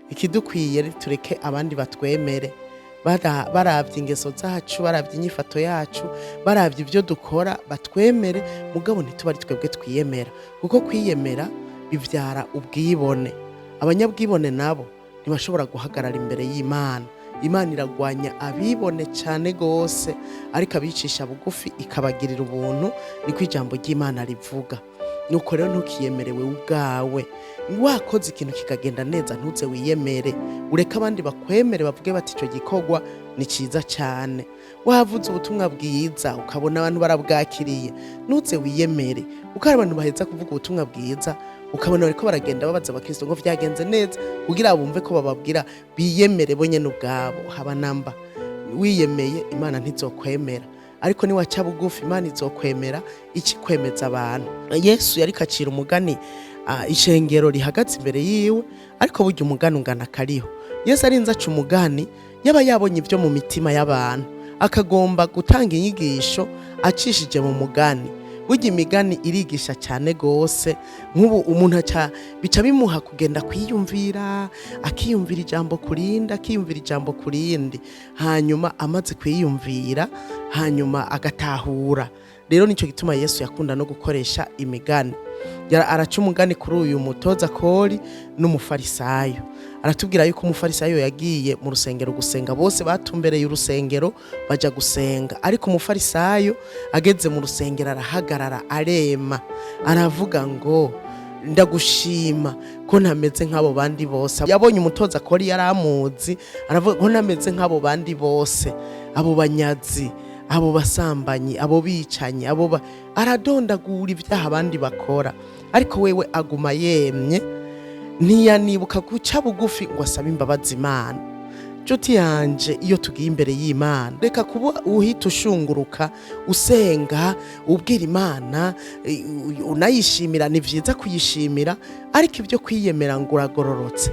ikidukwiye tureke abandi batwemere baravye ingeso zacu, baravye inyifato yacu, baravye ibyo dukora batwemere, mugabo ntituba ari twebwe twiyemera, kuko kwiyemera bivyara ubwibone. Abanyabwibone nabo ntibashobora guhagarara imbere y'Imana. Imana iragwanya abibone cyane gose, ariko abicisha bugufi ikabagirira ubuntu, niko ijambo ry'Imana rivuga. Nuko rero ntukiyemerewe ubwawe, wakoze ikintu kikagenda neza ntuze wiyemere, ureka abandi bakwemere bavuge bati ico gikorwa ni ciza cyane. Wavuze ubutumwa bwiza ukabona abantu barabwakiriye, ntuze wiyemere, uko abantu baheza kuvuga ubutumwa bwiza ukabona bariko baragenda babaza abakristo ngo vyagenze neza, kugira bumve ko bababwira biyemere bo nyene ubwabo. Haba namba wiyemeye Imana ntizokwemera, ariko ni waca bugufi Imana izokwemera ikikwemeza abantu. Yesu yari kacira umugani ishengero rihagaze imbere yiwe, ariko burya umugani ungana kariho. Yesu arinze aca umugani yaba yabonye ibyo mu mitima y'abantu, akagomba gutanga inyigisho acishije mu mugani. Burya imigani irigisha cyane gose, nk'ubu umuntu bica bimuha kugenda kwiyumvira, akiyumvira ijambo kurindi, akiyumvira ijambo kurindi, hanyuma amaze kwiyumvira, hanyuma agatahura. Rero nico gituma Yesu yakunda no gukoresha imigani. Araca umugani kuri uyu mutoza kori n'umufarisayo. Aratubwira yuko umufarisayo yagiye mu rusengero gusenga, bose batumbereye urusengero baja gusenga, ariko umufarisayo ageze mu rusengero arahagarara arema, aravuga ngo ndagushima ko ntameze nk'abo bandi bose. Yabonye umutoza kori yaramuzi, aravuga ko ntameze nk'abo bandi bose, abo banyazi, abo basambanyi, abo bicanyi, aradondagura ibyaha abandi bakora, ariko wewe aguma yemye, ntiyanibuka guca bugufi ngo asabe imbabazi Imana. Nshuti yanje, iyo tugiye imbere y'Imana, reka kuba uhita ushunguruka usenga ubwira Imana, unayishimira, ni vyiza kuyishimira, ariko ibyo kwiyemera ngo uragororotse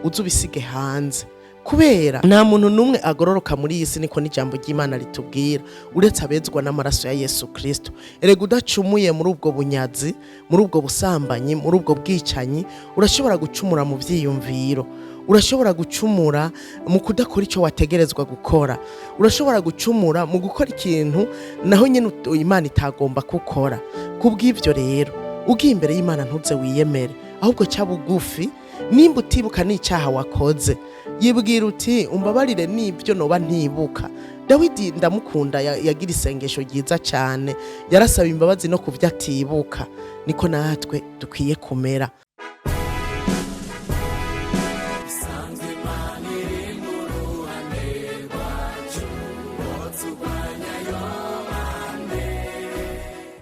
uze ubisige hanze, kubera nta muntu numwe agororoka muri iyi si, niko n'ijambo ry'Imana ritubwira, uretse abezwa n'amaraso ya Yesu Kristo. Erega udacumuye muri ubwo bunyazi, muri ubwo busambanyi, muri ubwo bwicanyi, urashobora gucumura mu vyiyumviro, urashobora gucumura mu kudakora icyo wategerezwa gukora, urashobora gucumura mu gukora ikintu naho nyene Imana itagomba gukora. Kubw'ivyo rero ugiye imbere y'Imana ntuze wiyemere, ahubwo ca bugufi. Nimba utibuka n'icyaha wakoze, yibwira uti umbabarire n'ibyo noba ntibuka. Dawidi ndamukunda, yagira isengesho ryiza cyane, yarasaba imbabazi no kuvyo atibuka. Niko natwe dukwiye kumera.